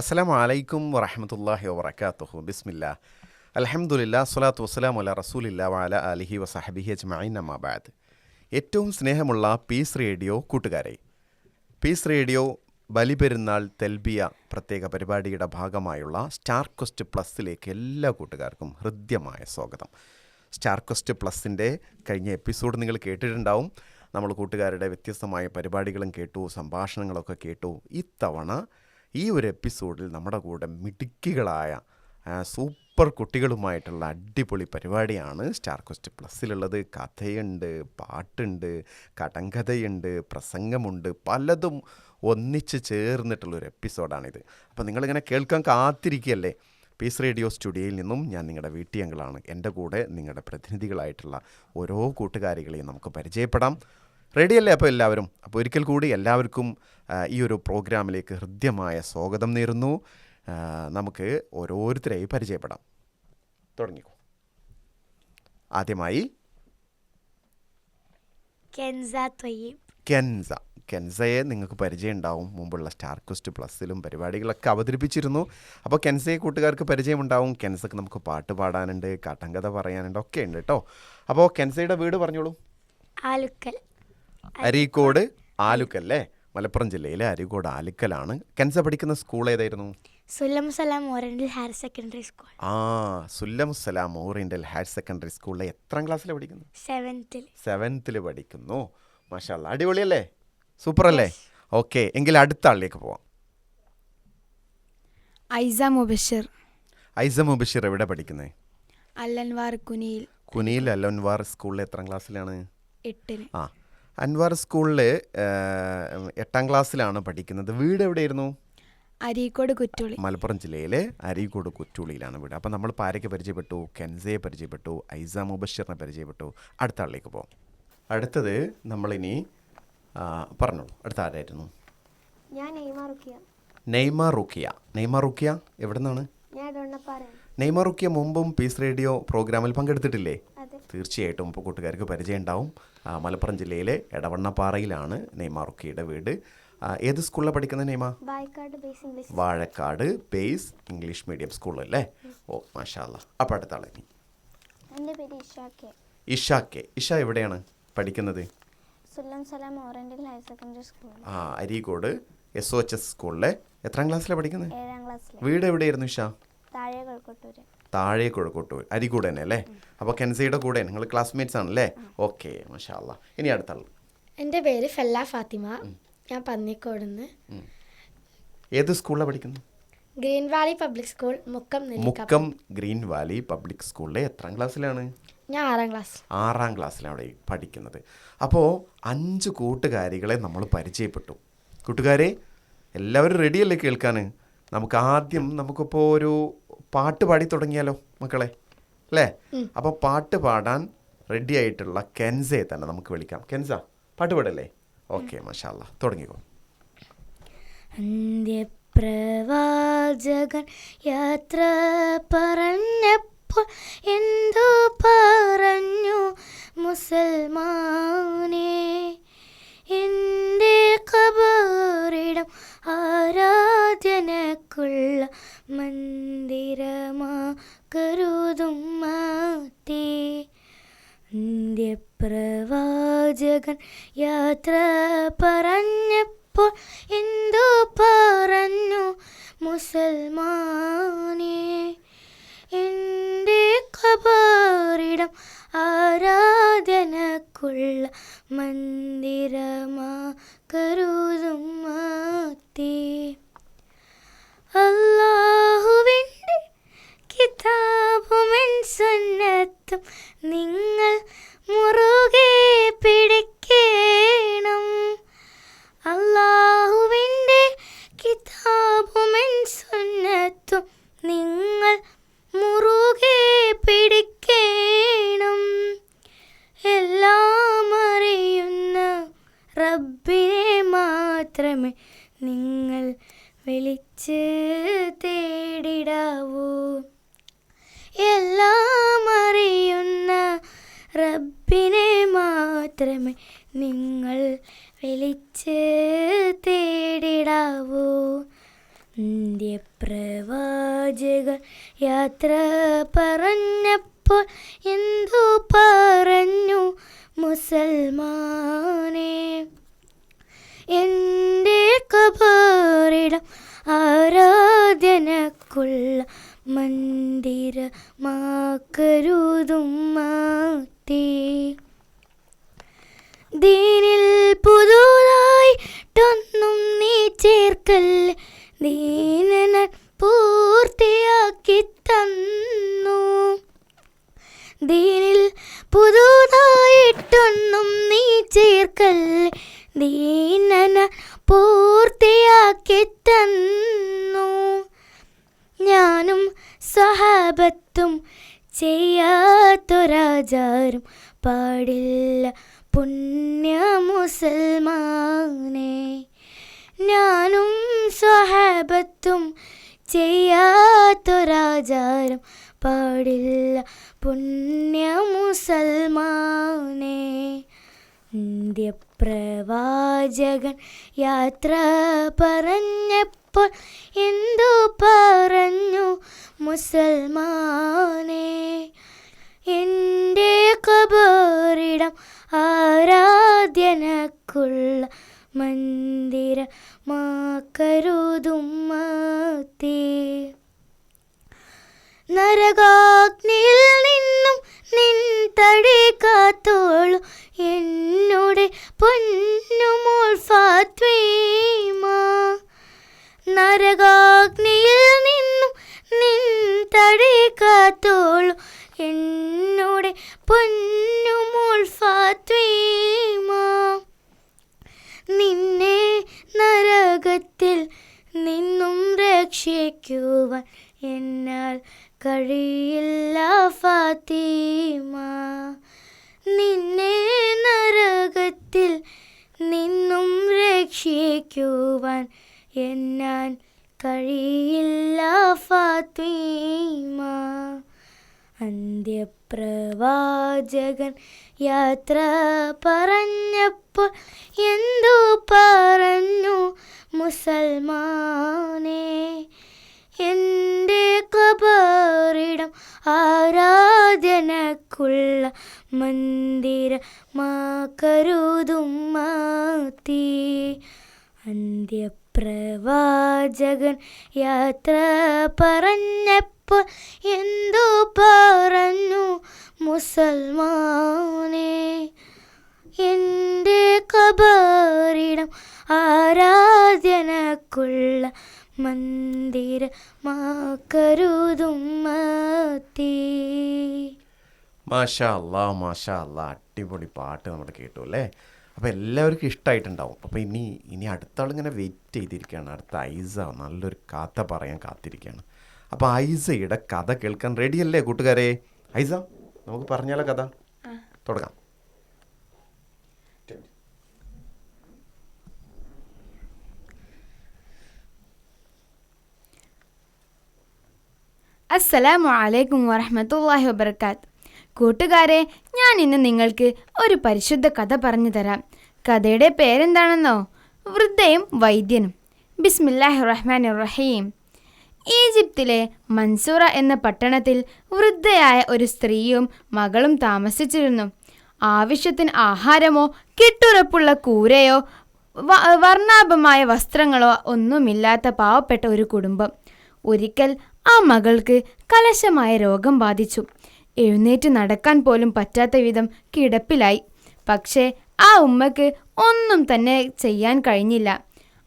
അസ്സലാമു അലൈക്കും വറഹ്മത്തുള്ളാഹി വബറകാതുഹു. ബിസ്മില്ലാ അൽഹംദുലില്ലാ സ്വലാത്തു വസ്സലാമു അലാ റസൂലില്ലാ വഅലാ ആലിഹി വസഹബിഹി അജ്മഈൻ അമ്മാ ബഅദ്. ഏറ്റവും സ്നേഹമുള്ള പീസ് റേഡിയോ കൂട്ടുകാരെ, പീസ് റേഡിയോ ബലിപെരുന്നാൾ തെൽബിയ പ്രത്യേക പരിപാടിയുടെ ഭാഗമായുള്ള സ്റ്റാർ ക്വസ്റ്റ് പ്ലസ്സിലേക്ക് എല്ലാ കൂട്ടുകാർക്കും ഹൃദ്യമായ സ്വാഗതം. സ്റ്റാർ ക്വസ്റ്റ് പ്ലസിൻ്റെ കഴിഞ്ഞ എപ്പിസോഡ് നിങ്ങൾ കേട്ടിട്ടുണ്ടാവും. നമ്മൾ കൂട്ടുകാരുടെ വ്യത്യസ്തമായ പരിപാടികളും കേട്ടു, സംഭാഷണങ്ങളൊക്കെ കേട്ടു. ഇത്തവണ ഈ ഒരു എപ്പിസോഡിൽ നമ്മുടെ കൂടെ മിടുക്കികളായ സൂപ്പർ കുട്ടികളുമായിട്ടുള്ള അടിപൊളി പരിപാടിയാണ് സ്റ്റാർ ക്വസ്റ്റ് പ്ലസ്സിലുള്ളത്. കഥയുണ്ട്, പാട്ടുണ്ട്, കടങ്കഥയുണ്ട്, പ്രസംഗമുണ്ട്, പലതും ഒന്നിച്ച് ചേർന്നിട്ടുള്ളൊരു എപ്പിസോഡാണിത്. അപ്പോൾ നിങ്ങളിങ്ങനെ കേൾക്കാൻ കാത്തിരിക്കുകയല്ലേ? പീസ് റേഡിയോ സ്റ്റുഡിയോയിൽ നിന്നും ഞാൻ നിങ്ങളുടെ വീട്ടിയങ്കളാണ്. എൻ്റെ കൂടെ നിങ്ങളുടെ പ്രതിനിധികളായിട്ടുള്ള ഓരോ കൂട്ടുകാരികളെയും നമുക്ക് പരിചയപ്പെടാം. റെഡിയല്ലേ അപ്പോൾ എല്ലാവരും? അപ്പോൾ ഒരിക്കൽ കൂടി എല്ലാവർക്കും ഈ ഒരു പ്രോഗ്രാമിലേക്ക് ഹൃദ്യമായ സ്വാഗതം നേരുന്നു. നമുക്ക് ഓരോരുത്തരെയും പരിചയപ്പെടാം. തുടങ്ങിക്കോ. ആദ്യമായി കെൻസയെ നിങ്ങൾക്ക് പരിചയം ഉണ്ടാവും. മുമ്പുള്ള സ്റ്റാർ ക്വസ്റ്റ് പ്ലസ്സിലും പരിപാടികളൊക്കെ അവതരിപ്പിച്ചിരുന്നു. അപ്പോൾ കെൻസയെ കൂട്ടുകാർക്ക് പരിചയമുണ്ടാവും. കെൻസക്ക് നമുക്ക് പാട്ട് പാടാനുണ്ട്, കടങ്കഥ പറയാനുണ്ട്, ഒക്കെ ഉണ്ട് കേട്ടോ. അപ്പോൾ കെൻസയുടെ വീട് പറഞ്ഞോളൂ. അരീക്കോട് ആലുക്കൽ അല്ലേ? മലപ്പുറം ജില്ലയിലെ അരീക്കോട് ആലുക്കലാണ്. കെൻസ പഠിക്കുന്ന സ്കൂൾ ഏതായിരുന്നു? സുല്ലം സലാം ഓറിയന്റൽ ഹയർ സെക്കൻഡറി സ്കൂൾ. സുല്ലം സലാം ഓറിയന്റൽ ഹയർ സെക്കൻഡറി സ്കൂളിലെ എത്രാം ക്ലാസ്സിലാണ് പഠിക്കുന്നത്? സെവൻത്തിൽ പഠിക്കുന്നു. മാഷാ അല്ലാ, അടിപൊളിയല്ലേ? സൂപ്പർ അല്ലേ? ഓക്കെ, എങ്കിൽ അടുത്ത ആളിലേക്ക് പോവാം. ഐസ മുബഷിർ എവിടെ പഠിക്കുന്നത്? അല്ലൻവാർ കുനിയിൽ അല്ലൻവാർ സ്കൂളിൽ എത്രാം ക്ലാസ്സിലാണ്? 8. അൻവാർ സ്കൂളിൽ 8ാം ക്ലാസ്സിലാണ് പഠിക്കുന്നത്. വീട് എവിടെയായിരുന്നു? അരീക്കോട് കുറ്റൂളി, മലപ്പുറം ജില്ലയിലെ അരീക്കോട് കുറ്റൂളിയിലാണ് വീട്. അപ്പോൾ നമ്മൾ പാരയ്ക്ക് പരിചയപ്പെട്ടു, കെൻസയെ പരിചയപ്പെട്ടു, ഐസ മുബഷിറിനെ പരിചയപ്പെട്ടു. അടുത്ത ആളിലേക്ക് പോകാം. അടുത്തത് നമ്മളിനി പറഞ്ഞോളൂ, അടുത്ത ആരായിരുന്നു? ഞാൻ നെയ്മ റുക്കിയ എവിടെ നിന്നാണ്? നെയ്മ റുക്കിയ മുമ്പും പീസ് റേഡിയോ പ്രോഗ്രാമിൽ പങ്കെടുത്തിട്ടില്ലേ? തീർച്ചയായിട്ടും ഇപ്പോൾ കൂട്ടുകാർക്ക് പരിചയം ഉണ്ടാവും. മലപ്പുറം ജില്ലയിലെ എടവണ്ണപ്പാറയിലാണ് നെയ്മ റുക്കിയുടെ വീട്. ഏത് സ്കൂളിലാണ് പഠിക്കുന്നത് Neyma? Vazhakkad base English medium സ്കൂളല്ലേ? ഓ മാഷാ അല്ലാ. അപ്പോൾ അടുത്ത ആളെ ഇഷ എവിടെയാണ് പഠിക്കുന്നത്? അരീക്കോട് SOHS സ്കൂളിലെ എത്രാം ക്ലാസ്സിലാണ് പഠിക്കുന്നത്? 7ാം ക്ലാസ്സിൽ. വീട് എവിടെയായിരുന്നു ഇഷ? താഴെ കൊഴുക്കോട്ടൂർ അരീക്കോട് തന്നെ അല്ലേ? അപ്പോൾ കെൻസയുടെ കൂടെ നിങ്ങൾ ക്ലാസ്മേറ്റ്സ് ആണല്ലേ? ഓക്കെ, മാഷാ അല്ലാ. ഇനി അടുത്ത ആൾ. എൻ്റെ പേര് ഫെല്ല ഫാത്തിമ. ഞാൻ പന്നിക്കോടുന്ന്. ഏത് സ്കൂളിലാണ് പഠിക്കുന്നത്? Green Valley public school, Mukkam green Valley public സ്കൂളിലെ എത്രാം ക്ലാസ്സിലാണ്? ഞാൻ 6ാം ക്ലാസ്. 6ാം ക്ലാസ്സിലാണ് അവിടെ പഠിക്കുന്നത്. അപ്പോൾ 5 കൂട്ടുകാരികളെ നമ്മൾ പരിചയപ്പെട്ടു. കൂട്ടുകാരെ എല്ലാവരും റെഡിയല്ലേ കേൾക്കാൻ? നമുക്കിപ്പോൾ ഒരു പാട്ട് പാടി തുടങ്ങിയാലോ മക്കളെ, അല്ലേ? അപ്പോൾ പാട്ട് പാടാൻ റെഡി ആയിട്ടുള്ള കെൻസയെ തന്നെ നമുക്ക് വിളിക്കാം. കെൻസ, പാട്ട് പാടല്ലേ? ഓക്കെ, മാഷാ അല്ലാ, തുടങ്ങിക്കോ. അന്ത്യപ്രവാചകൻ യാത്ര പറഞ്ഞപ്പോൾ എന്തു പറഞ്ഞു മുസൽമാനെ? എൻ്റെ ഖബറിടം ആരാധനക്കുള്ള മന്ദിരമാ കരുതും മാറ്റേ. അന്ത്യപ്രവാചകൻ യാത്ര പറഞ്ഞപ്പോൾ എന്തു പറഞ്ഞു മുസൽമാനെ? എൻ്റെ ഖബറിടം ആരാധനക്കുള്ള മന്ദിരമാ കരുതും മാറ്റേ. അല്ലാഹുവിൻ്റെ കിതാബും സുന്നത്തും നിങ്ങൾ മുറുകെ പിടിക്കണം. അല്ലാഹുവിൻ്റെ കിതാബും സുന്നത്തും നിങ്ങൾ മുറുകെ പിടിക്കണം. എല്ലാം അറിയുന്ന റബ്ബിനെ മാത്രമേ നിങ്ങൾ വിളിച്ച് തേടിടാവൂ. എല്ലാം അറിയുന്ന റബ്ബിനെ മാത്രമേ നിങ്ങൾ വിളിച്ച് തേടിടാവൂ. അന്ത്യപ്രവാചകർ യാത്ര പറഞ്ഞപ്പോൾ എന്തു പറഞ്ഞു മുസൽമാനെ? എൻ്റെ ഖബറിടം ആരാധനക്കുള്ള മന്ദിരമാക്കരുതുമ്മത്തേ. ദീനിൽ പുതുതായിട്ടൊന്നും നീ ചേർക്കല്ലേ, ദീനന പൂർത്തിയാക്കി തന്നു. ദീനിൽ പുതുതായിട്ടൊന്നും നീ ചേർക്കല്ലേ, ദീനന പൂർത്തിയാക്കി തന്നു. ഞാനും സ്വഹാബത്തും ചെയ്യാത്തൊരാചാരം പാടില്ല പുണ്യ മുസൽമാനെ. ഞാനും സ്വഹാബത്തും ചെയ്യാത്തൊരാചാരം പാടില്ല പുണ്യ മുസൽമാനെ. അന്ത്യപ്രവാചകൻ യാത്ര പറഞ്ഞപ്പോൾ എന്തു പറഞ്ഞു മുസൽമാനെ? എൻ്റെ ഖബറിടം ആരാധനക്കുള്ള മന്ദിരമാക്കരുതുമ്മത്തേ. നരകാഗ്നിയിൽ നിന്നും നിൻ തടി കാത്തോളൂ എന്നോട് പൊന്നുമോൾ ഫാത്വീമ. നരകാഗ്നിയിൽ നിന്നും നിൻ തടി കാത്തോളൂ എന്നോട് പൊന്നുമോൾ ഫാത്വീമ. നിന്നെ നരകത്തിൽ നിന്നും രക്ഷിക്കുവാൻ എന്നാൽ കഴിയില്ല ഫാത്തിമ. നിന്നെ നരകത്തിൽ നിന്നും രക്ഷിക്കുവാൻ എന്നാൽ കഴിയില്ല ഫാത്തിമ. അന്ത്യപ്രവാചകൻ യാത്ര പറഞ്ഞപ്പോൾ എന്തു പറഞ്ഞു മുസൽമാനെ? എൻ്റെ ഖബറിടം ആരാധനക്കുള്ള മന്ദിരമാക്കരുതുമ്മത്തേ. അന്ത്യപ്രവാചകൻ യാത്ര പറഞ്ഞപ്പോൾ എന്തു പറഞ്ഞു മുസൽമാനെ? എൻ്റെ ഖബറിടം ആരാധനക്കുള്ള മന്ദിരമാക്കരുതുമ്മത്തേ. മാഷാ അല്ലാ മാഷാ അല്ലാ, അടിപൊളി പാട്ട് നമ്മൾ കേട്ടു അല്ലേ? അപ്പോൾ എല്ലാവർക്കും ഇഷ്ടമായിട്ടുണ്ടാവും. അപ്പോൾ ഇനി അടുത്ത ആളിങ്ങനെ വെയിറ്റ് ചെയ്തിരിക്കുകയാണ്. അടുത്ത ഐസ നല്ലൊരു കഥ പറയാൻ കാത്തിരിക്കുകയാണ്. അപ്പോൾ ഐസയുടെ കഥ കേൾക്കാൻ റെഡിയല്ലേ കൂട്ടുകാരെ? ഐസ, നമുക്ക് പറഞ്ഞാലോ കഥ? തുടങ്ങാം. അസ്സലാമു അലൈക്കും വറഹ്മത്തുള്ളാഹി വബറകാത്ത്. കൂട്ടുകാരെ, ഞാൻ ഇന്ന് നിങ്ങൾക്ക് ഒരു പരിശുദ്ധ കഥ പറഞ്ഞു തരാം. കഥയുടെ പേരെന്താണെന്നോ? വൃദ്ധയും വൈദ്യനും. ബിസ്മില്ലാഹിർ റഹ്മാനിർ റഹീം. ഈജിപ്തിലെ മൻസൂറ എന്ന പട്ടണത്തിൽ വൃദ്ധയായ ഒരു സ്ത്രീയും മകളും താമസിച്ചിരുന്നു. ആവശ്യത്തിന് ആഹാരമോ കെട്ടുറപ്പുള്ള കൂരയോ വർണ്ണാഭമായ വസ്ത്രങ്ങളോ ഒന്നുമില്ലാത്ത പാവപ്പെട്ട ഒരു കുടുംബം. ഒരിക്കൽ ആ മകൾക്ക് കലശമായ രോഗം ബാധിച്ചു. എഴുന്നേറ്റ് നടക്കാൻ പോലും പറ്റാത്ത വിധം കിടപ്പിലായി. പക്ഷേ ആ ഉമ്മക്ക് ഒന്നും തന്നെ ചെയ്യാൻ കഴിഞ്ഞില്ല.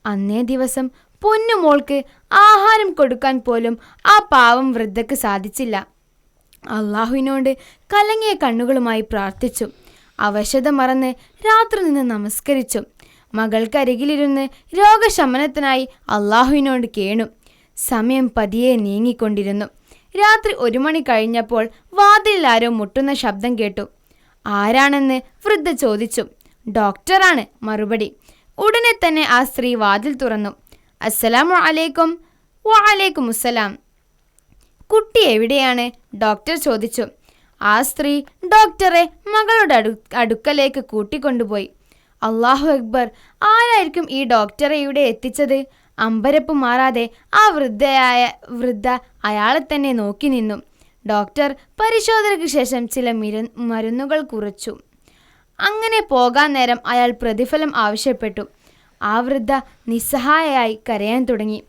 അന്നേ ദിവസം പൊന്നുമോൾക്ക് ആഹാരം കൊടുക്കാൻ പോലും ആ പാവം വൃദ്ധക്ക് സാധിച്ചില്ല. അള്ളാഹുവിനോട് കലങ്ങിയ കണ്ണുകളുമായി പ്രാർത്ഥിച്ചു. അവശത മറന്ന് രാത്രി നിന്ന് നമസ്കരിച്ചു. മകൾക്കരികിലിരുന്ന് രോഗശമനത്തിനായി അള്ളാഹുവിനോട് കേണു. സമയം പതിയെ നീങ്ങിക്കൊണ്ടിരുന്നു. രാത്രി 1 മണി കഴിഞ്ഞപ്പോൾ വാതിലിൽ ആരോ മുട്ടുന്ന ശബ്ദം കേട്ടു. ആരാണെന്ന് വൃദ്ധ ചോദിച്ചു. ഡോക്ടറാണ് മറുപടി. ഉടനെ തന്നെ ആ സ്ത്രീ വാതിൽ തുറന്നു. അസ്സലാമു അലൈക്കും. വഅലൈക്കും അസ്സലാം. കുട്ടി എവിടെയാണ്? ഡോക്ടർ ചോദിച്ചു. ആ സ്ത്രീ ഡോക്ടറെ മകളുടെ അടുക്കലേക്ക് കൂട്ടിക്കൊണ്ടുപോയി. അല്ലാഹു അക്ബർ, ആരായിരിക്കും ഈ ഡോക്ടറെ ഇവിടെ എത്തിച്ചത്? അമ്പരപ്പ് മാറാതെ ആ വൃദ്ധ അയാളെ തന്നെ നോക്കി നിന്നു. ഡോക്ടർ പരിശോധനയ്ക്ക് ശേഷം ചില മരുന്നുകൾ കുറിച്ചു. അങ്ങനെ പോകാൻ നേരം അയാൾ പ്രതിഫലം ആവശ്യപ്പെട്ടു. ആ വൃദ്ധ നിസ്സഹായയായി കരയാൻ തുടങ്ങി.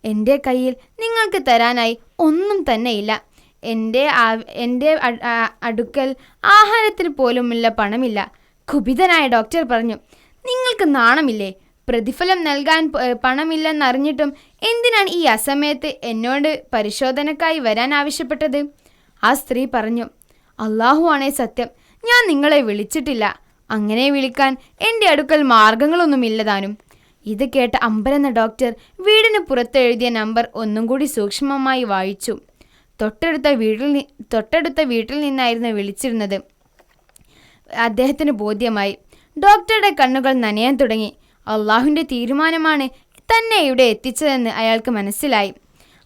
എൻ്റെ കയ്യിൽ നിങ്ങൾക്ക് തരാനായി ഒന്നും തന്നെയില്ല. എൻ്റെ അടുക്കൽ ആഹാരത്തിന് പോലുമുള്ള പണമില്ല. കുപിതനായ ഡോക്ടർ പറഞ്ഞു, നിങ്ങൾക്ക് നാണമില്ലേ? പ്രതിഫലം നൽകാൻ പണമില്ലെന്നറിഞ്ഞിട്ടും എന്തിനാണ് ഈ അസമയത്ത് എന്നോട് പരിശോധനക്കായി വരാൻ ആവശ്യപ്പെട്ടത്? ആ സ്ത്രീ പറഞ്ഞു, അല്ലാഹു ആണേ സത്യം, ഞാൻ നിങ്ങളെ വിളിച്ചിട്ടില്ല. അങ്ങനെ വിളിക്കാൻ എൻ്റെ അടുക്കൽ മാർഗങ്ങളൊന്നുമില്ലതാനും. ഇത് കേട്ട അമ്പരന്ന ഡോക്ടർ വീടിന് പുറത്തെഴുതിയ നമ്പർ ഒന്നും കൂടി സൂക്ഷ്മമായി വായിച്ചു. തൊട്ടടുത്ത വീട്ടിൽ നിന്നായിരുന്നു വിളിച്ചിരുന്നത്. അദ്ദേഹത്തിന് ബോധ്യമായി. ഡോക്ടറുടെ കണ്ണുകൾ നനയാൻ തുടങ്ങി. അള്ളാഹുവിൻ്റെ തീരുമാനമാണ് തന്നെ ഇവിടെ എത്തിച്ചതെന്ന് അയാൾക്ക് മനസ്സിലായി.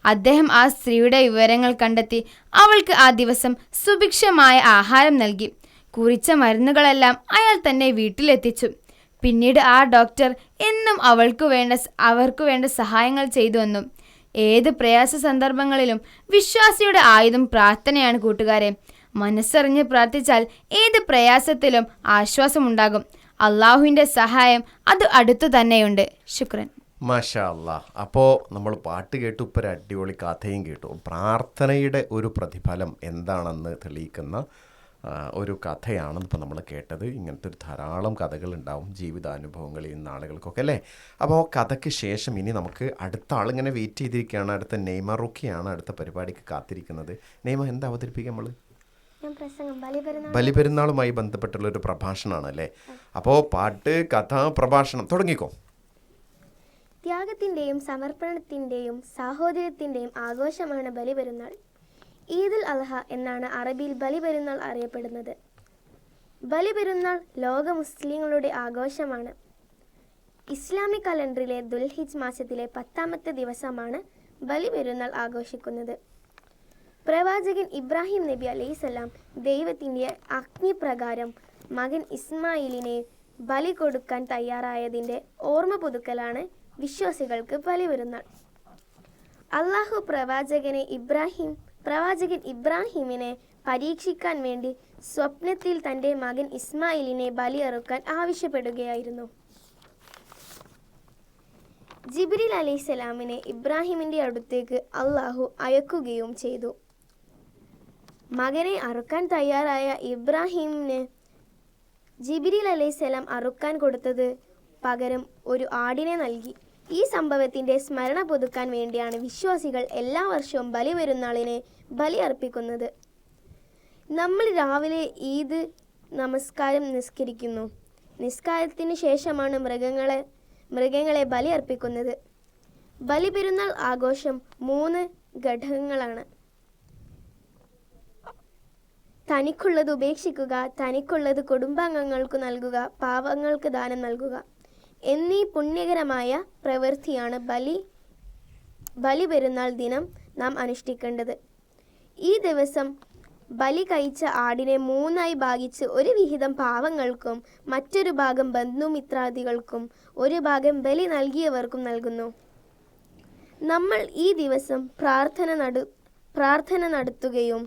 അദ്ദേഹം ആ സ്ത്രീയുടെ വിവരങ്ങൾ കണ്ടെത്തി അവൾക്ക് ആ ദിവസം സുഭിക്ഷമായ ആഹാരം നൽകി. കുറിച്ച മരുന്നുകളെല്ലാം അയാൾ തന്നെ വീട്ടിലെത്തിച്ചു. പിന്നീട് ആ ഡോക്ടർ എന്നും അവർക്ക് വേണ്ട സഹായങ്ങൾ ചെയ്തു വന്നു. ഏത് പ്രയാസ സന്ദർഭങ്ങളിലും വിശ്വാസിയുടെ ആയുധം പ്രാർത്ഥനയാണ് കൂട്ടുകാരെ. മനസ്സറിഞ്ഞ് പ്രാർത്ഥിച്ചാൽ ഏത് പ്രയാസത്തിലും ആശ്വാസമുണ്ടാകും. അള്ളാഹുവിൻ്റെ സഹായം അത് അടുത്തു തന്നെയുണ്ട്. ശുക്രൻ. മാഷാ അല്ലാ. അപ്പോൾ നമ്മൾ പാട്ട് കേട്ടു, ഇപ്പോൾ ഒരു അടിപൊളി കഥയും കേട്ടു. പ്രാർത്ഥനയുടെ ഒരു പ്രതിഫലം എന്താണെന്ന് തെളിയിക്കുന്ന ഒരു കഥയാണ് ഇപ്പോൾ നമ്മൾ കേട്ടത്. ഇങ്ങനത്തെ ഒരു ധാരാളം കഥകളുണ്ടാവും ജീവിതാനുഭവങ്ങളിൽ നിന്ന് ആളുകൾക്കൊക്കെ അല്ലേ. അപ്പോൾ കഥയ്ക്ക് ശേഷം ഇനി നമുക്ക് അടുത്ത ആളിങ്ങനെ വെയിറ്റ് ചെയ്തിരിക്കുകയാണ്. അടുത്ത നെയ്മ റുക്കിയാണ് അടുത്ത പരിപാടിക്ക് കാത്തിരിക്കുന്നത്. നെയ്മ എന്താ അവതരിപ്പിക്കുക? നമ്മൾ ബലിപെരുന്നാളുമായി ബന്ധപ്പെട്ടുള്ള ഒരു പ്രഭാഷണമാണ് അല്ലേ. അപ്പോൾ പാട്ട്, കഥ, പ്രഭാഷണം തുടങ്ങിക്കോ. ത്യാഗത്തിൻ്റെയും സമർപ്പണത്തിൻ്റെയും സാഹോദര്യത്തിൻ്റെയും ആഘോഷമാണ് ബലിപെരുന്നാൾ. ഈദുൽ അൽഹ എന്നാണ് അറബിയിൽ ബലിപെരുന്നാൾ അറിയപ്പെടുന്നത്. ബലിപെരുന്നാൾ ലോക മുസ്ലിങ്ങളുടെ ആഘോഷമാണ്. ഇസ്ലാമിക് കലണ്ടറിലെ ദുൽഹിജ് മാസത്തിലെ 10ാമത്തെ ദിവസമാണ് ബലിപെരുന്നാൾ ആഘോഷിക്കുന്നത്. പ്രവാചകൻ ഇബ്രാഹിം നബി അലൈഹിസ്സലാം ദൈവത്തിൻ്റെ അഗ്നിപ്രകാരം മകൻ ഇസ്മായിലിനെ ബലി കൊടുക്കാൻ തയ്യാറായതിൻ്റെ ഓർമ്മ പുതുക്കലാണ് വിശ്വാസികൾക്ക് ബലിപെരുന്നാൾ. അള്ളാഹു പ്രവാചകൻ ഇബ്രാഹിമിനെ പരീക്ഷിക്കാൻ വേണ്ടി സ്വപ്നത്തിൽ തൻ്റെ മകൻ ഇസ്മായിലിനെ ബലിയറുക്കാൻ ആവശ്യപ്പെടുകയായിരുന്നു. ജിബ്രീൽ അലൈഹിസ്സലാമിനെ ഇബ്രാഹിമിൻ്റെ അടുത്തേക്ക് അള്ളാഹു അയക്കുകയും ചെയ്തു. മകനെ അറുക്കാൻ തയ്യാറായ ഇബ്രാഹിമിന് ജിബ്രീൽ അലൈഹിസ്സലാം അറുക്കാൻ കൊടുത്തത് പകരം ഒരു ആടിനെ നൽകി. ഈ സംഭവത്തിൻ്റെ സ്മരണ പുതുക്കാൻ വേണ്ടിയാണ് വിശ്വാസികൾ എല്ലാ വർഷവും ബലിപെരുന്നാളിനെ ബലി അർപ്പിക്കുന്നത്. നമ്മൾ രാവിലെ ഈദ് നമസ്കാരം നിസ്കരിക്കുന്നു. നിസ്കാരത്തിന് ശേഷമാണ് മൃഗങ്ങളെ ബലി അർപ്പിക്കുന്നത്. ബലിപെരുന്നാൾ ആഘോഷം 3 ഘടകങ്ങളാണ്. തനിക്കുള്ളത് ഉപേക്ഷിക്കുക, തനിക്കുള്ളത് കുടുംബാംഗങ്ങൾക്ക് നൽകുക, പാവങ്ങൾക്ക് ദാനം നൽകുക എന്നീ പുണ്യകരമായ പ്രവൃത്തിയാണ് ബലിപെരുന്നാൾ ദിനം നാം അനുഷ്ഠിക്കേണ്ടത്. ഈ ദിവസം ബലി കഴിച്ച ആടിനെ 3ആയി ഭാഗിച്ച് ഒരു വിഹിതം പാവങ്ങൾക്കും മറ്റൊരു ഭാഗം ബന്ധുമിത്രാദികൾക്കും ഒരു ഭാഗം ബലി നൽകിയവർക്കും നൽകുന്നു. നമ്മൾ ഈ ദിവസം പ്രാർത്ഥന നടത്തുകയും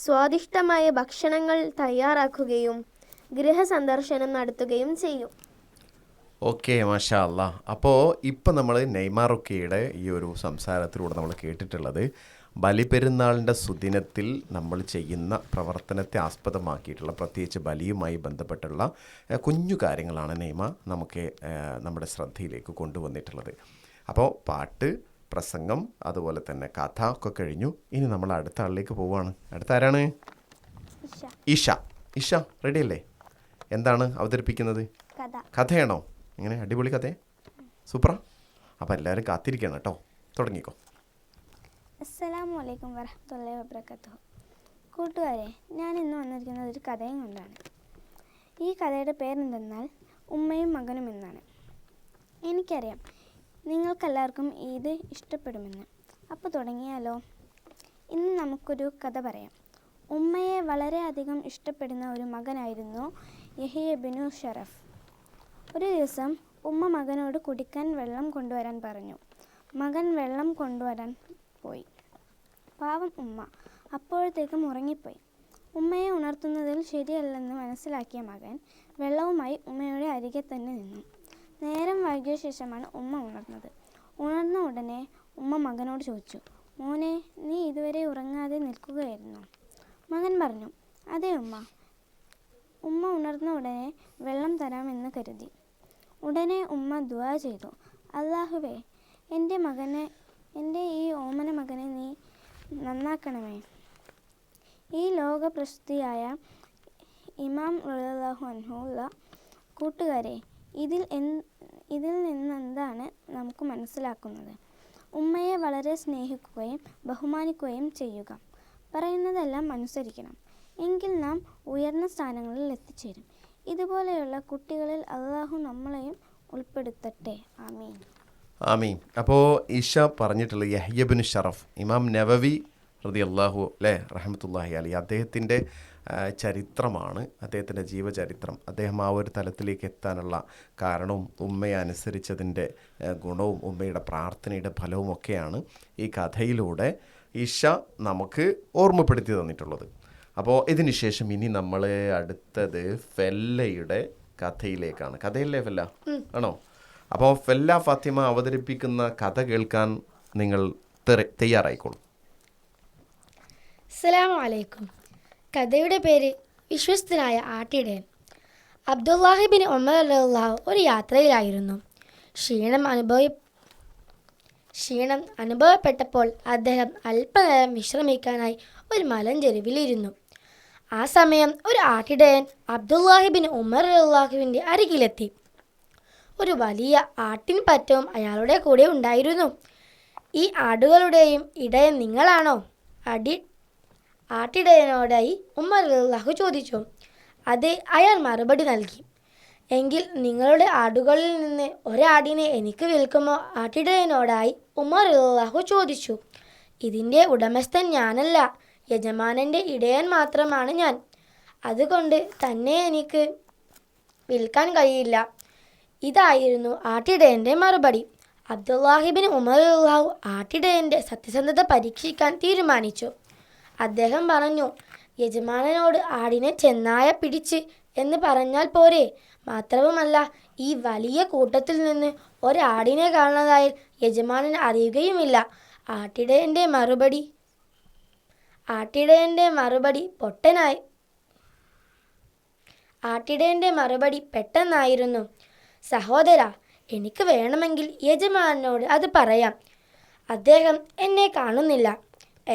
സ്വാദിഷ്ടമായ ഭക്ഷണങ്ങൾ തയ്യാറാക്കുകയും ഗൃഹസന്ദർശനം നടത്തുകയും ചെയ്യും. ഓക്കെ, മാഷാ അല്ലാ. അപ്പോൾ ഇപ്പം നമ്മൾ നെയ്മ റുക്കിയുടെ ഈ ഒരു സംസാരത്തിലൂടെ നമ്മൾ കേട്ടിട്ടുള്ളത് ബലിപെരുന്നാളിൻ്റെ സുദിനത്തിൽ നമ്മൾ ചെയ്യുന്ന പ്രവർത്തനത്തെ ആസ്പദമാക്കിയിട്ടുള്ള പ്രത്യേകിച്ച് ബലിയുമായി ബന്ധപ്പെട്ടുള്ള കുഞ്ഞു കാര്യങ്ങളാണ് നെയ്മ നമ്മുടെ ശ്രദ്ധയിലേക്ക് കൊണ്ടുവന്നിട്ടുള്ളത്. അപ്പോൾ പാട്ട്, പ്രസംഗം, അതുപോലെ തന്നെ കഥ ഒക്കെ കഴിഞ്ഞു. ഇനി നമ്മൾ അടുത്ത ആളിലേക്ക് പോവുകയാണ്. അടുത്ത ആരാണ്? ഇഷ റെഡിയല്ലേ? എന്താണ് അവതരിപ്പിക്കുന്നത്? കഥയാണോ? ഇങ്ങനെ അടിപൊളി കഥ, സൂപ്പറാ. അപ്പോൾ എല്ലാവരും കാത്തിരിക്കണം കേട്ടോ. തുടങ്ങിക്കോ. അസ്സലാമു അലൈക്കും വറഹ്മത്തുള്ളാഹി വബറകാതുഹു. കൂട്ടുകാരെ, ഞാൻ ഇന്ന് വന്നിരിക്കുന്നത് ഒരു കഥയും കൊണ്ടാണ്. ഈ കഥയുടെ പേരെന്തെന്നാൽ ഉമ്മയും മകനും എന്നാണ്. എനിക്കറിയാം നിങ്ങൾക്കെല്ലാവർക്കും ഇത് ഇഷ്ടപ്പെടുമെന്ന്. അപ്പോൾ തുടങ്ങിയാലോ? ഇന്ന് നമുക്കൊരു കഥ പറയാം. ഉമ്മയെ വളരെയധികം ഇഷ്ടപ്പെടുന്ന ഒരു മകനായിരുന്നു യഹിയ ബിനു ഷറഫ്. ഒരു ദിവസം ഉമ്മ മകനോട് കുടിക്കാൻ വെള്ളം കൊണ്ടുവരാൻ പറഞ്ഞു. മകൻ വെള്ളം കൊണ്ടുവരാൻ പോയി. പാവം ഉമ്മ അപ്പോഴത്തേക്കും ഉറങ്ങിപ്പോയി. ഉമ്മയെ ഉണർത്തുന്നതിൽ ശരിയല്ലെന്ന് മനസ്സിലാക്കിയ മകൻ വെള്ളവുമായി ഉമ്മയുടെ അരികെ തന്നെ നിന്നു. നേരം വൈകിയ ശേഷമാണ് ഉമ്മ ഉണർന്നത്. ഉണർന്ന ഉടനെ ഉമ്മ മകനോട് ചോദിച്ചു, മോനെ, നീ ഇതുവരെ ഉറങ്ങാതെ നിൽക്കുകയായിരുന്നോ? മകൻ പറഞ്ഞു, അതെ ഉമ്മ. ഉമ്മ ഉണർന്ന ഉടനെ വെള്ളം തരാമെന്ന് കരുതി. ഉടനെ ഉമ്മ ദുആ ചെയ്തു, അല്ലാഹുവേ, എൻ്റെ ഈ ഓമന മകനെ നീ നന്നാക്കണമേ. ഈ ലോക പ്രസിദ്ധിയായ ഇമാം റളിയല്ലാഹു അൻഹു ഉള്ള കൂട്ടുകാരെ, ഇതിൽ നിന്നെന്താണ് നമുക്ക് മനസ്സിലാക്കുന്നത്? ഉമ്മയെ വളരെ സ്നേഹിക്കുകയും ബഹുമാനിക്കുകയും ചെയ്യുക. പറയുന്നതെല്ലാം അനുസരിക്കണം. എങ്കിൽ നാം ഉയർന്ന സ്ഥാനങ്ങളിൽ എത്തിച്ചേരും. ഇതുപോലെയുള്ള കുട്ടികളിൽ അള്ളാഹു നമ്മളെയും ഉൾപ്പെടുത്തട്ടെ. ആമീൻ. ആമീൻ. അപ്പോൾ ഇഷ പറഞ്ഞിട്ടുള്ള യഹ്യ ബിൻ ഷറഫ്, ഇമാം നവവി റളിയല്ലാഹു റഹ്മത്തുള്ളാഹി അലൈഹി, അദ്ദേഹത്തിൻ്റെ ചരിത്രമാണ്, അദ്ദേഹത്തിൻ്റെ ജീവചരിത്രം. അദ്ദേഹം ആ ഒരു തലത്തിലേക്ക് എത്താനുള്ള കാരണവും ഉമ്മയെ അനുസരിച്ചതിൻ്റെ ഗുണവും ഉമ്മയുടെ പ്രാർത്ഥനയുടെ ഫലവും ഒക്കെയാണ് ഈ കഥയിലൂടെ ഇഷ നമുക്ക് ഓർമ്മപ്പെടുത്തി തന്നിട്ടുള്ളത്. അപ്പോൾ ഇതിന് ശേഷം ഇനി നമ്മൾ അടുത്തത് ഫെല്ലയുടെ കഥയിലേക്കാണ്. കഥയില്ലേ ഫെല്ല? ആണോ? അപ്പോൾ ഫെല്ല ഫാത്തിമ അവതരിപ്പിക്കുന്ന കഥ കേൾക്കാൻ നിങ്ങൾ തയ്യാറായിക്കോളൂ. അസ്സലാമു അലൈക്കും. കഥയുടെ പേര് വിശ്വസ്തനായ ആട്ടിടയൻ. അബ്ദുല്ലാഹി ബിൻ ഉമർ റളിയല്ലാഹു ഒരു യാത്രയിലായിരുന്നു. ക്ഷീണം അനുഭവപ്പെട്ടപ്പോൾ അദ്ദേഹം അല്പനേരം വിശ്രമിക്കാനായി ഒരു മലഞ്ചെരുവിലിരുന്നു. ആ സമയം ഒരു ആട്ടിടയൻ അബ്ദുല്ലാഹി ബിൻ ഉമർ റളിയല്ലാഹുവിൻ്റെ അരികിലെത്തി. ഒരു വലിയ ആട്ടിൻ പറ്റവും അയാളുടെ കൂടെ ഉണ്ടായിരുന്നു. ഈ ആടുകളുടെയും ഇടയൻ നിങ്ങളാണോ? ആട്ടിടയനോടായി ഉമർ റളിയല്ലാഹു ചോദിച്ചു. അത് അയാൾ മറുപടി നൽകി. എങ്കിൽ നിങ്ങളുടെ ആടുകളിൽ നിന്ന് ഒരാടിനെ എനിക്ക് വിൽക്കുമോ? ആട്ടിടയനോടായി ഉമർ റളിയല്ലാഹു ചോദിച്ചു. ഇതിൻ്റെ ഉടമസ്ഥൻ ഞാനല്ല, യജമാനൻ്റെ ഇടയൻ മാത്രമാണ് ഞാൻ. അതുകൊണ്ട് തന്നെ എനിക്ക് വിൽക്കാൻ കഴിയില്ല. ഇതായിരുന്നു ആട്ടിടയൻ്റെ മറുപടി. അബ്ദുല്ലാഹി ബിൻ ഉമർ റളിയല്ലാഹു ആട്ടിടയൻ്റെ സത്യസന്ധത പരീക്ഷിക്കാൻ തീരുമാനിച്ചു. അദ്ദേഹം പറഞ്ഞു, യജമാനനോട് ആടിനെ ചെന്നായ പിടിച്ച് എന്ന് പറഞ്ഞാൽ പോരെ? മാത്രവുമല്ല, ഈ വലിയ കൂട്ടത്തിൽ നിന്ന് ഒരാടിനെ കാണുന്നതായി യജമാനൻ അറിയുകയുമില്ല. ആട്ടിടയൻ്റെ മറുപടി പെട്ടെന്നായിരുന്നു. സഹോദര, എനിക്ക് വേണമെങ്കിൽ യജമാനനോട് അത് പറയാം. അദ്ദേഹം എന്നെ കാണുന്നില്ല.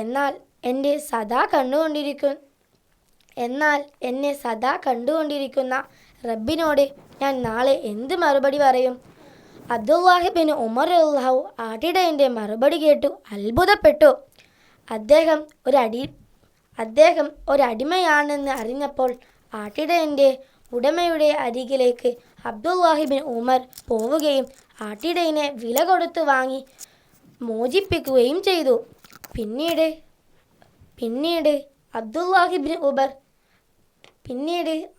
എന്നാൽ എന്നെ സദാ കണ്ടുകൊണ്ടിരിക്കുന്ന റബ്ബിനോട് ഞാൻ നാളെ എന്ത് മറുപടി പറയും? അബ്ദുല്ലാഹി ബിൻ ഉമർ റളിയല്ലാഹു ആട്ടിടയൻ്റെ മറുപടി കേട്ടു അത്ഭുതപ്പെട്ടു. അദ്ദേഹം ഒരടിമയാണെന്ന് അറിഞ്ഞപ്പോൾ ആട്ടിടയൻ്റെ ഉടമയുടെ അരികിലേക്ക് അബ്ദുല്ലാഹി ബിൻ ഉമർ പോവുകയും ആട്ടിടയനെ വില കൊടുത്തു വാങ്ങി മോചിപ്പിക്കുകയും ചെയ്തു. പിന്നീട്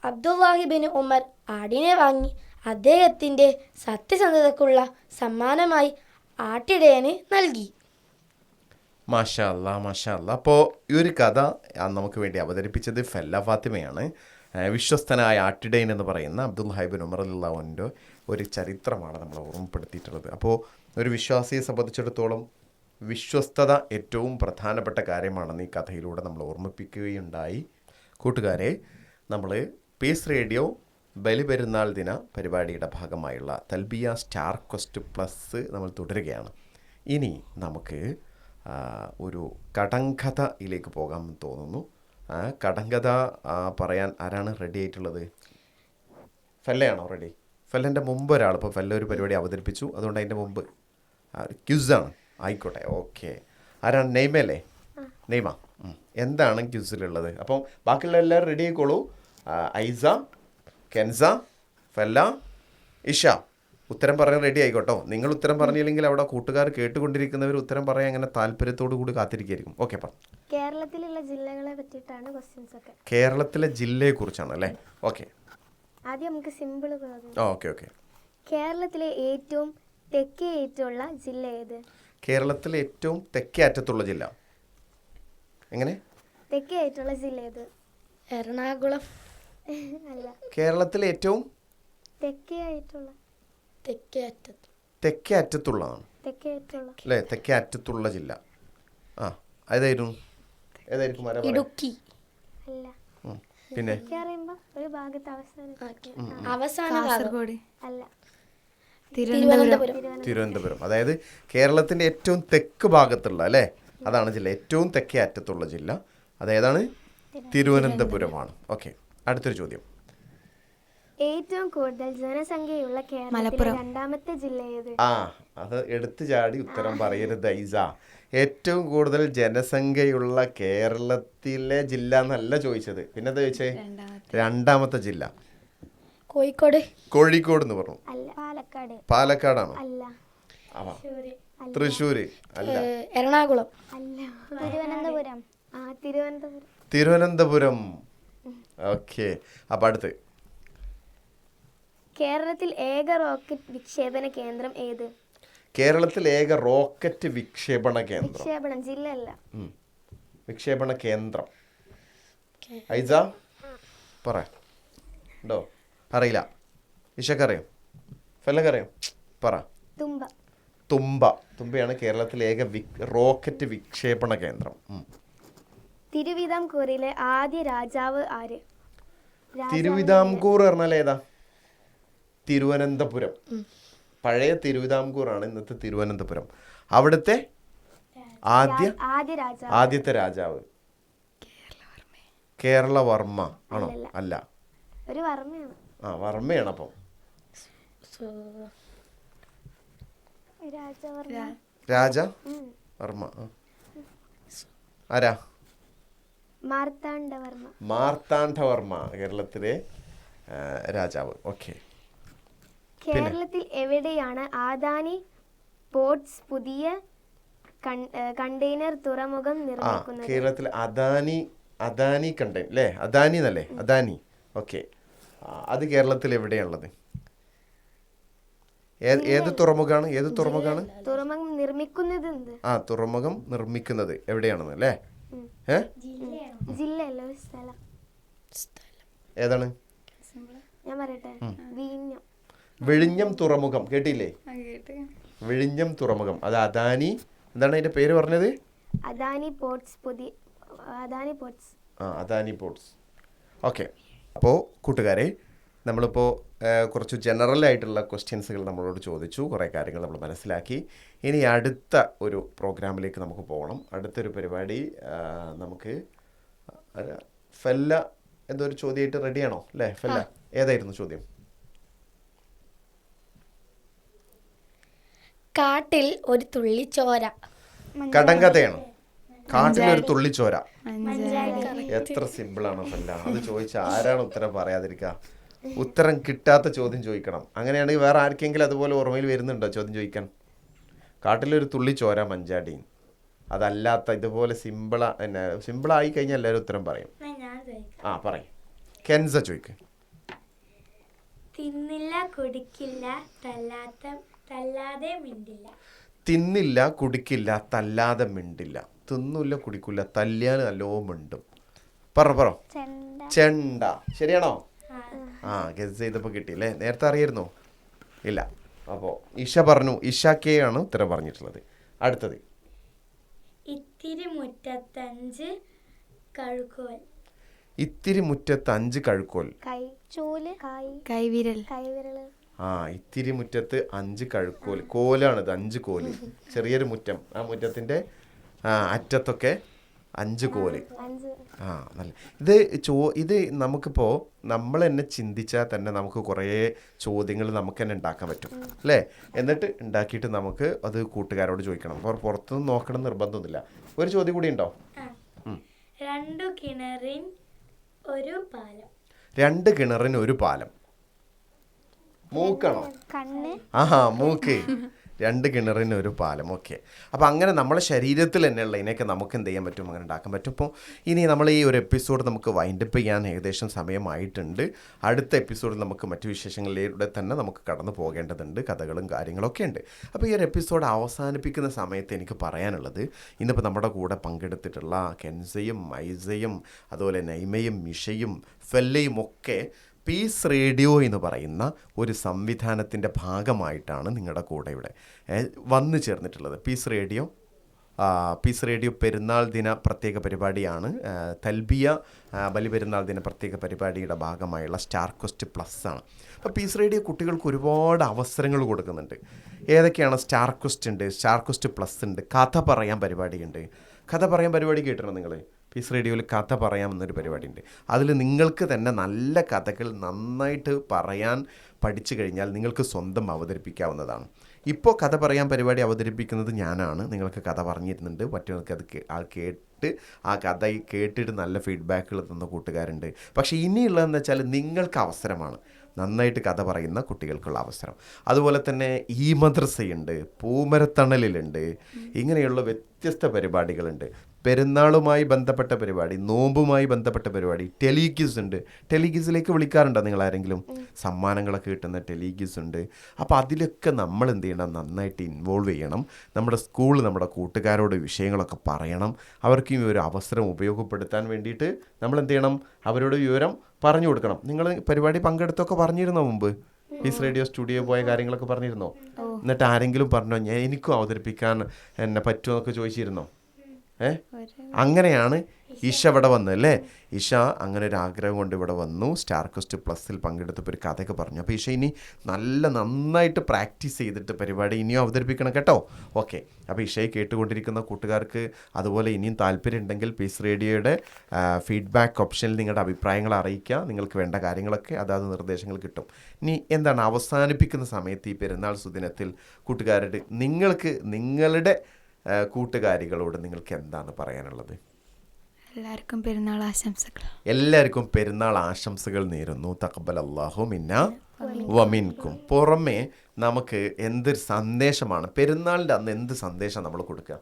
അബ്ദുല്ലാഹി ബിൻ ഉമർ ആടിനെ വാങ്ങി അദ്ദേഹത്തിൻ്റെ സത്യസന്ധതയ്ക്കുള്ള സമ്മാനമായി ആട്ടിടയന് നൽകി. മാഷാ അല്ലാ, മാഷാ അല്ലാ. അപ്പോൾ ഈ ഒരു കഥ നമുക്ക് വേണ്ടി അവതരിപ്പിച്ചത് ഫെല്ല ഫാത്തിമയാണ്. വിശ്വസ്തനായ ആട്ടിടയൻ എന്ന് പറയുന്ന അബ്ദുല്ലാഹി ബിൻ ഉമർ റളിയല്ലാഹുവിൻ്റെ ഒരു ചരിത്രമാണ് നമ്മൾ ഓർമ്മപ്പെടുത്തിയിട്ടുള്ളത്. അപ്പോൾ ഒരു വിശ്വാസിയെ സംബന്ധിച്ചിടത്തോളം വിശ്വസ്തത ഏറ്റവും പ്രധാനപ്പെട്ട കാര്യമാണെന്ന് ഈ കഥയിലൂടെ നമ്മൾ ഓർമ്മിപ്പിക്കുകയുണ്ടായി. കൂട്ടുകാരെ, നമ്മൾ പീസ് റേഡിയോ ബലിപെരുന്നാൾ ദിന പരിപാടിയുടെ ഭാഗമായുള്ള തൽബിയ സ്റ്റാർ ക്വസ്റ്റ് പ്ലസ് നമ്മൾ തുടരുകയാണ്. ഇനി നമുക്ക് ഒരു കടങ്കഥയിലേക്ക് പോകാമെന്ന് തോന്നുന്നു. കടങ്കഥ പറയാൻ ആരാണ് റെഡി ആയിട്ടുള്ളത്? ഫെല്ലയാണോ റെഡി? ഫെല്ലൻ്റെ മുമ്പ് ഒരാൾ, ഇപ്പോൾ ഫെല്ല ഒരു പരിപാടി അവതരിപ്പിച്ചു, അതുകൊണ്ട് അതിൻ്റെ മുമ്പ് ക്യൂസാണ്. ആയിക്കോട്ടെ, ഓക്കെ. ആരാണ്? നെയ്മല്ലേ? നെയ്മ, എന്താണ് ക്യൂസിലുള്ളത്? അപ്പം ബാക്കിയുള്ള എല്ലാവരും റെഡി ആയിക്കോളൂ. ഐസ, കെൻസ, ഫെല്ല, ഇഷ ഉത്തരം പറയാൻ റെഡി ആയിക്കോട്ടോ. നിങ്ങൾ ഉത്തരം പറഞ്ഞില്ലെങ്കിൽ അവിടെ കൂട്ടുകാർ കേട്ടുകൊണ്ടിരിക്കുന്നവർ ഉത്തരം പറയാൻ അങ്ങനെ താല്പര്യത്തോടു കൂടി കാത്തിരിക്കുകയായിരിക്കും. ഓക്കെ, പറ. കേരളത്തിലുള്ള ജില്ലകളെ പറ്റിയിട്ടാണ് ക്വസ്റ്റ്യൻസ് ഒക്കെ. കേരളത്തിലെ ജില്ലയെ കുറിച്ചാണ് അല്ലേ? ഓക്കെ, ആദ്യം നമുക്ക് സിമ്പിൾ. ഓക്കെ. കേരളത്തിലെ ഏറ്റവും തെക്കേ അറ്റമുള്ള ജില്ല ഏത്? കേരളത്തിലെ ഏറ്റവും തെക്കേ അറ്റത്തുള്ള ജില്ല. എങ്ങനെ? തെക്കേ ആയിട്ടുള്ള ജില്ല ഏത്? എറണാകുളം. അല്ല, കേരളത്തിലെ ഏറ്റവും തെക്കേ ആയിട്ടുള്ള. തെക്കേ അറ്റത്ത്. തെക്കേ അറ്റത്തുള്ളതാണ് തെക്കേ ആയിട്ടുള്ള. അല്ലേ? തെക്കേ അറ്റത്തുള്ള ജില്ല. ആ, ഏതായിരുന്നു? ഏതായിരിക്കും? ഇടുക്കി. അല്ല, പിന്നെ തെക്കേ അറിയുമ്പോ ഒരു ഭാഗത്ത് അവസാനം. അവസാന ഭാഗം. കാസർഗോഡ്. അല്ല, തിരുവനന്തപുരം. തിരുവനന്തപുരം. അതായത് കേരളത്തിൻ്റെ ഏറ്റവും തെക്ക് ഭാഗത്തുള്ള, അല്ലേ, അതാണ് ജില്ല. ഏറ്റവും തെക്കേ അറ്റത്തുള്ള ജില്ല അതേതാണ്? തിരുവനന്തപുരമാണ്. ഓക്കെ, അടുത്തൊരു ചോദ്യം. ഏറ്റവും കൂടുതൽ ജനസംഖ്യയുള്ള കേരളത്തിലെ മലപ്പുറം. രണ്ടാമത്തെ ജില്ല ഏത്? ആ, അത് എടുത്തു ചാടി ഉത്തരം പറയരുത് ഐസ. ഏറ്റവും കൂടുതൽ ജനസംഖ്യയുള്ള കേരളത്തിലെ ജില്ല എന്നല്ല ചോദിച്ചത്. പിന്നെന്താ ചോദിച്ചേ? രണ്ടാമത്തെ ജില്ല. കോഴിക്കോട്. കോഴിക്കോട് എന്ന് പറഞ്ഞു. അല്ല, പാലക്കാട്. പാലക്കാടാണോ? അല്ല, തൃശ്ശൂര്. അല്ല, എറണാകുളം. അല്ല, തിരുവനന്തപുരം. തിരുവനന്തപുരം. തിരുവനന്തപുരം. ഓക്കെ, അപ്പം അടുത്ത്. കേരളത്തിൽ ഏക റോക്കറ്റ് വിക്ഷേപണ കേന്ദ്രം ഏത്? കേരളത്തിൽ ഏക റോക്കറ്റ് വിക്ഷേപണ കേന്ദ്രം. വിക്ഷേപണം, ജില്ല അല്ല. വിക്ഷേപണ കേന്ദ്രം. ഐസ പറ. ഉണ്ടോ? അറിയില്ല. ഇഷക്കറിയോ? ഫെല്ലക്കറിയോ? പറ. തുമ്പ. തുമ്പ. തുമ്പയാണ് കേരളത്തിലെ ഏക റോക്കറ്റ് വിക്ഷേപണ കേന്ദ്രം. തിരുവിതാംകൂറിലെ ആദ്യ രാജാവ് ആര്? തിരുവിതാംകൂർ പറഞ്ഞാൽ ഏതാ? തിരുവനന്തപുരം. പഴയ തിരുവിതാംകൂറാണ് ഇന്നത്തെ തിരുവനന്തപുരം. അവിടുത്തെ ആദ്യത്തെ രാജാവ് കേരളവർമ്മ ആണോ? അല്ല, ഒരു വർമ്മയാണ്. ആ, വർമ്മയാണ്. അപ്പം രാജവർമ്മ. ആരാ? മാർത്താണ്ഡവർമ്മ. മാർത്താണ്ഡവർമ്മ കേരളത്തിലെ രാജാവ്. ഓക്കെ. കേരളത്തിൽ എവിടെയാണ് അദാനി പോർട്സ് പുതിയ കണ്ടെയ്നർ തുറമുഖം നിർമ്മിക്കുന്നത്? കേരളത്തിൽ അദാനി കണ്ടെയ്നർ അല്ലേ? അദാനി എന്നല്ലേ? അദാനി. ഓക്കെ, അത് കേരളത്തിൽ എവിടെയാണുള്ളത്? ഏത് തുറമുഖമാണ്? തുറമുഖം നിർമ്മിക്കുന്നത്. തുറമുഖം നിർമ്മിക്കുന്നത് എവിടെയാണെന്ന് അല്ലേ? ജില്ലയല്ല, ഒരു സ്ഥലം. ഏതാണ്? ഞാൻ പറയട്ടെ. വിഴിഞ്ഞം. വിഴിഞ്ഞം തുറമുഖം. കേട്ടില്ലേ? വിഴിഞ്ഞം തുറമുഖം. അത് അദാനി. എന്താണ് അതിന്റെ പേര് പറഞ്ഞത്? Adani ports. Adani ports. Okay. അപ്പോൾ കൂട്ടുകാരെ, നമ്മളിപ്പോൾ കുറച്ച് ജനറൽ ആയിട്ടുള്ള ക്വസ്റ്റ്യൻസുകൾ നമ്മളോട് ചോദിച്ചു, കുറേ കാര്യങ്ങൾ നമ്മൾ മനസ്സിലാക്കി. ഇനി അടുത്ത ഒരു പ്രോഗ്രാമിലേക്ക് നമുക്ക് പോകണം. അടുത്തൊരു പരിപാടി നമുക്ക് ഫെല്ല എന്തോ ഒരു ചോദ്യമായിട്ട് റെഡിയാണോ അല്ലേ? ഫെല്ല, ഏതായിരുന്നു ചോദ്യം? കാട്ടിൽ ഒരു തുള്ളി ചോര. കടങ്കഥയാണ്. കാട്ടിലൊരു തുള്ളി ചോര. എത്ര സിമ്പിളാണോ ഫെല്ല? അത് ചോദിച്ചാൽ ആരാണ് ഉത്തരം പറയാതിരിക്കുക? ഉത്തരം കിട്ടാത്ത ചോദ്യം ചോദിക്കണം. അങ്ങനെയാണെങ്കിൽ വേറെ ആർക്കെങ്കിലും അതുപോലെ ഓർമ്മയിൽ വരുന്നുണ്ടോ ചോദ്യം ചോദിക്കാൻ? കാട്ടിലൊരു തുള്ളി ചോര മഞ്ചാടി. അതല്ലാത്ത ഇതുപോലെ സിമ്പിളായി കഴിഞ്ഞാൽ എല്ലാവരും ഉത്തരം പറയും. പറയും. കെൻസ ചോദിക്കും. തിന്നില്ല കുടിക്കില്ല തല്ലാതെ മിണ്ടില്ല. തിന്നില്ല കുടിക്കില്ല തല്ലാതെ മിണ്ടില്ല. തിന്നില്ല കുടിക്കില്ല, തല്ലിയാൽ നല്ലോ മിണ്ടും. പറ. ചെണ്ട. ശരിയാണോ? ഗസ് ചെയ്തപ്പോൾ കിട്ടിയില്ലേ? നേരത്തെ അറിയായിരുന്നോ? ഇല്ല. അപ്പോൾ ഇഷ പറഞ്ഞു. ഇഷക്കെയാണ് ഉത്തരം പറഞ്ഞിട്ടുള്ളത്. അടുത്തത്. ഇത്തിരി മുറ്റത്തഞ്ച് കഴുക്കോൽ. ഇത്തിരി മുറ്റത്ത് 5 കഴുക്കോൽ. കൈവിരൽ. ഇത്തിരി മുറ്റത്ത് 5 കഴുക്കോൽ. കോലാണിത്, 5 കോല്. ചെറിയൊരു മുറ്റം. ആ മുറ്റത്തിൻ്റെ അറ്റത്തൊക്കെ 5 കോല്. നല്ല. ഇത് നമുക്കിപ്പോൾ നമ്മൾ തന്നെ ചിന്തിച്ചാൽ തന്നെ നമുക്ക് കുറേ ചോദ്യങ്ങൾ നമുക്ക് തന്നെ ഉണ്ടാക്കാൻ പറ്റും അല്ലേ? എന്നിട്ട് ഉണ്ടാക്കിയിട്ട് നമുക്ക് അത് കൂട്ടുകാരോട് ചോദിക്കണം. അപ്പോൾ പുറത്തുനിന്ന് നോക്കണം നിർബന്ധമൊന്നുമില്ല. ഒരു ചോദ്യം കൂടി ഉണ്ടോ? 2 കിണറിന് ഒരു പാലം. 2 കിണറിന് ഒരു പാലം. മൂക്കാണോ? മൂക്ക്. 2 കിണറിന് ഒരു പാലം. ഓക്കെ. അപ്പോൾ അങ്ങനെ നമ്മുടെ ശരീരത്തിൽ തന്നെയുള്ള ഇതിനൊക്കെ നമുക്ക് എന്ത് ചെയ്യാൻ പറ്റും, അങ്ങനെ ഉണ്ടാക്കാൻ പറ്റും. അപ്പോൾ ഇനി നമ്മൾ ഈ ഒരു എപ്പിസോഡ് നമുക്ക് വൈൻഡപ്പ് ചെയ്യാൻ ഏകദേശം സമയമായിട്ടുണ്ട്. അടുത്ത എപ്പിസോഡിൽ നമുക്ക് മറ്റു വിശേഷങ്ങളിലൂടെ തന്നെ നമുക്ക് കടന്നു പോകേണ്ടതുണ്ട്, കഥകളും കാര്യങ്ങളൊക്കെ ഉണ്ട്. അപ്പോൾ ഈ ഒരു എപ്പിസോഡ് അവസാനിപ്പിക്കുന്ന സമയത്ത് എനിക്ക് പറയാനുള്ളത്, ഇന്നിപ്പോൾ നമ്മുടെ കൂടെ പങ്കെടുത്തിട്ടുള്ള കെൻസയും മൈസയും അതുപോലെ നൈമയും മിഷയും ഫെല്ലയും ഒക്കെ പീസ് റേഡിയോ എന്ന് പറയുന്ന ഒരു സംവിധാനത്തിൻ്റെ ഭാഗമായിട്ടാണ് നിങ്ങളുടെ കൂടെ ഇവിടെ വന്നു ചേർന്നിട്ടുള്ളത്. പീസ് റേഡിയോ പെരുന്നാൾ ദിന പ്രത്യേക പരിപാടിയാണ്. തൽബിയ ബലിപെരുന്നാൾ ദിന പ്രത്യേക പരിപാടിയുടെ ഭാഗമായുള്ള സ്റ്റാർ ക്വസ്റ്റ് പ്ലസ് ആണ്. അപ്പോൾ പീസ് റേഡിയോ കുട്ടികൾക്ക് ഒരുപാട് അവസരങ്ങൾ കൊടുക്കുന്നുണ്ട്. ഏതൊക്കെയാണ്? സ്റ്റാർ ക്വസ്റ്റ് ഉണ്ട്, സ്റ്റാർ ക്വസ്റ്റ് പ്ലസ് ഉണ്ട്, കഥ പറയാൻ പരിപാടിയുണ്ട്. കഥ പറയാൻ പരിപാടി കേട്ടിട്ടുണ്ടോ നിങ്ങൾ? പീസ് റേഡിയോയിൽ കഥ പറയാമെന്നൊരു പരിപാടിയുണ്ട്. അതിൽ നിങ്ങൾക്ക് തന്നെ നല്ല കഥകൾ നന്നായിട്ട് പറയാൻ പഠിച്ചു കഴിഞ്ഞാൽ നിങ്ങൾക്ക് സ്വന്തം അവതരിപ്പിക്കാവുന്നതാണ്. ഇപ്പോൾ കഥ പറയാൻ പരിപാടി അവതരിപ്പിക്കുന്നത് ഞാനാണ്. നിങ്ങൾക്ക് കഥ പറഞ്ഞിരുന്നുണ്ട്, മറ്റവർക്ക് അത് കേട്ട് ആ കഥ കേട്ടിട്ട് നല്ല ഫീഡ്ബാക്കുകൾ തന്ന കൂട്ടുകാരുണ്ട്. പക്ഷേ ഇനിയുള്ളതെന്ന് വെച്ചാൽ നിങ്ങൾക്ക് അവസരമാണ്, നന്നായിട്ട് കഥ പറയുന്ന കുട്ടികൾക്കുള്ള അവസരം. അതുപോലെ തന്നെ ഈ മദ്രസയുണ്ട്, പൂമരത്തണലിലുണ്ട്, ഇങ്ങനെയുള്ള വ്യത്യസ്ത പരിപാടികളുണ്ട്. പെരുന്നാളുമായി ബന്ധപ്പെട്ട പരിപാടി, നോമ്പുമായി ബന്ധപ്പെട്ട പരിപാടി, ടെലിഗിസ് ഉണ്ട്. ടെലിഗിസിലേക്ക് വിളിക്കാറുണ്ടോ നിങ്ങൾ ആരെങ്കിലും? സമ്മാനങ്ങളൊക്കെ കിട്ടുന്ന ടെലിഗിസ് ഉണ്ട്. അപ്പോൾ അതിലൊക്കെ നമ്മൾ എന്ത് ചെയ്യണം, നന്നായിട്ട് ഇൻവോൾവ് ചെയ്യണം. നമ്മുടെ സ്കൂൾ നമ്മുടെ കൂട്ടുകാരോട് വിഷയങ്ങളൊക്കെ പറയണം. അവർക്ക് ഈ ഒരു അവസരം ഉപയോഗപ്പെടുത്താൻ വേണ്ടിയിട്ട് നമ്മൾ എന്ത് ചെയ്യണം, അവരോട് വിവരം പറഞ്ഞു കൊടുക്കണം. നിങ്ങൾ പരിപാടി പങ്കെടുത്തൊക്കെ പറഞ്ഞിരുന്നോ മുമ്പ്? പീസ് റേഡിയോ സ്റ്റുഡിയോ പോയ കാര്യങ്ങളൊക്കെ പറഞ്ഞിരുന്നോ? എന്നിട്ട് ആരെങ്കിലും പറഞ്ഞോ എനിക്കും അവതരിപ്പിക്കാൻ എന്നെ പറ്റുമോ എന്നൊക്കെ ചോദിച്ചിരുന്നോ? അങ്ങനെയാണ് ഇഷ ഇവിടെ വന്നത് അല്ലേ? ഇഷ അങ്ങനെ ഒരു ആഗ്രഹം കൊണ്ട് ഇവിടെ വന്നു, സ്റ്റാർ ക്വസ്റ്റ് പ്ലസ്സിൽ പങ്കെടുത്തപ്പോൾ ഒരു കഥയൊക്കെ പറഞ്ഞു. അപ്പോൾ ഇഷ ഇനി നന്നായിട്ട് പ്രാക്ടീസ് ചെയ്തിട്ട് പരിപാടി ഇനിയും അവതരിപ്പിക്കണം കേട്ടോ. ഓക്കെ. അപ്പോൾ ഇഷയെ കേട്ടുകൊണ്ടിരിക്കുന്ന കൂട്ടുകാർക്ക് അതുപോലെ ഇനിയും താല്പര്യം ഉണ്ടെങ്കിൽ പീസ് റേഡിയോയുടെ ഫീഡ്ബാക്ക് ഓപ്ഷനിൽ നിങ്ങളുടെ അഭിപ്രായങ്ങൾ അറിയിക്കുക. നിങ്ങൾക്ക് വേണ്ട കാര്യങ്ങളൊക്കെ അതാത് നിർദ്ദേശങ്ങൾ കിട്ടും. ഇനി എന്താണ് അവസാനിപ്പിക്കുന്ന സമയത്ത് ഈ പെരുന്നാൾ സുദിനത്തിൽ കൂട്ടുകാരുടെ നിങ്ങളുടെ കൂട്ടുകാരികളോട് നിങ്ങൾക്ക് എന്താണ് പറയാനുള്ളത്? എല്ലാവർക്കും പെരുന്നാൾ ആശംസകൾ. എല്ലാവർക്കും പെരുന്നാൾ ആശംസകൾ നേരുന്നു. തഖബ്ബലല്ലാഹു മിന്ന വമിൻകും. പുറമെ നമുക്ക് എന്തൊരു സന്ദേശമാണ് പെരുന്നാളിൻ്റെ അന്ന്, എന്ത് സന്ദേശം നമ്മൾ കൊടുക്കുക?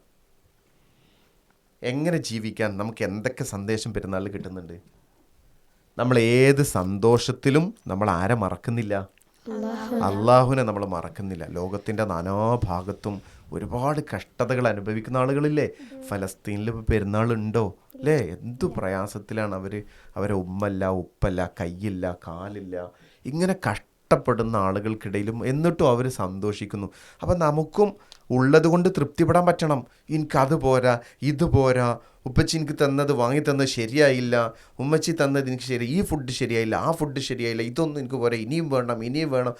എങ്ങനെ ജീവിക്കാൻ നമുക്ക് എന്തൊക്കെ സന്ദേശം പെരുന്നാളിൽ കിട്ടുന്നുണ്ട്? നമ്മൾ ഏത് സന്തോഷത്തിലും നമ്മൾ ആരെ മറക്കുന്നില്ല? അള്ളാഹുവിനെ നമ്മൾ മറക്കുന്നില്ല. ലോകത്തിൻ്റെ നാനാഭാഗത്തും ഒരുപാട് കഷ്ടതകൾ അനുഭവിക്കുന്ന ആളുകളില്ലേ? ഫലസ്തീനിൽ ഇപ്പോൾ പെരുന്നാളുണ്ടോ അല്ലേ? എന്തു പ്രയാസത്തിലാണ് അവരെ ഉമ്മല്ല, ഉപ്പല്ല, കയ്യില്ല, കാലില്ല, ഇങ്ങനെ കഷ്ടപ്പെടുന്ന ആളുകൾക്കിടയിലും എന്നിട്ടും അവർ സന്തോഷിക്കുന്നു. അപ്പം നമുക്കും ഉള്ളത് കൊണ്ട് തൃപ്തിപ്പെടാൻ പറ്റണം. എനിക്കത് പോരാ, ഇത് പോരാ, ഉപ്പച്ചി എനിക്ക് തന്നത് വാങ്ങി തന്നത് ശരിയായില്ല, ഉമ്മച്ചി തന്നത് എനിക്ക് ഈ ഫുഡ് ശരിയായില്ല, ആ ഫുഡ് ശരിയായില്ല, ഇതൊന്നും എനിക്ക് പോരാ, ഇനിയും വേണം.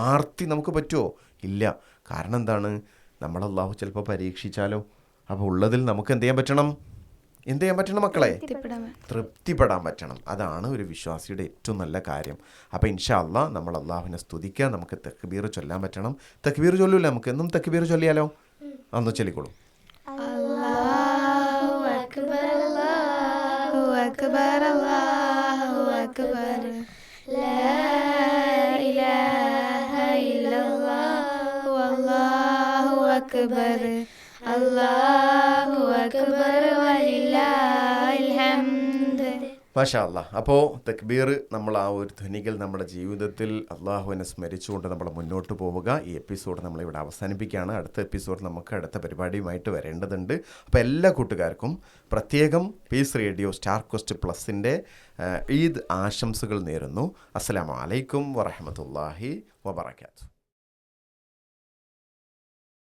ആർത്തി നമുക്ക് പറ്റുമോ? ഇല്ല. കാരണം എന്താണ്? നമ്മളല്ലാഹു ചിലപ്പോൾ പരീക്ഷിച്ചാലോ. അപ്പോൾ ഉള്ളതിൽ നമുക്ക് എന്ത് ചെയ്യാൻ പറ്റണം മക്കളെ? തൃപ്തിപ്പെടാൻ പറ്റണം. അതാണ് ഒരു വിശ്വാസിയുടെ ഏറ്റവും നല്ല കാര്യം. അപ്പോൾ ഇൻഷാ അല്ലാഹ് നമ്മൾ അള്ളാഹുവിനെ സ്തുതിക്കുക. നമുക്ക് തക്ബീർ ചൊല്ലാൻ പറ്റണം. തക്ബീർ ചൊല്ലൂല? നമുക്ക് എന്നും തക്ബീർ ചൊല്ലിയാലോ? അന്ന് ചൊല്ലിക്കോളൂ. അല്ലാഹു അക്ബർ, അല്ലാഹു അക്ബർ, അല്ലാഹു അക്ബർ, ലാ ഇലാഹ ഇല്ലല്ലാഹു അല്ലാഹു അക്ബർ, അല്ലാഹു അക്ബർ വലില്ലാഹിൽ ഹംദ്. മാഷാ അല്ലാഹ്. അപ്പോൾ തക്ബീർ നമ്മൾ ആ ഒരു ധ്വനികൾ നമ്മുടെ ജീവിതത്തിൽ അള്ളാഹുവിനെ സ്മരിച്ചുകൊണ്ട് നമ്മൾ മുന്നോട്ട് പോവുക. ഈ എപ്പിസോഡ് നമ്മളിവിടെ അവസാനിപ്പിക്കുകയാണ്. അടുത്ത എപ്പിസോഡ് നമുക്ക് അടുത്ത പരിപാടിയുമായിട്ട് വരേണ്ടതുണ്ട്. അപ്പോൾ എല്ലാ കൂട്ടുകാർക്കും പ്രത്യേകം പീസ് റേഡിയോ സ്റ്റാർ ക്വസ്റ്റ് പ്ലസിൻ്റെ ഈദ് ആശംസകൾ നേരുന്നു. അസ്സലാമു അലൈക്കും വറഹ്മത്തുള്ളാഹി വബറകാതുഹു.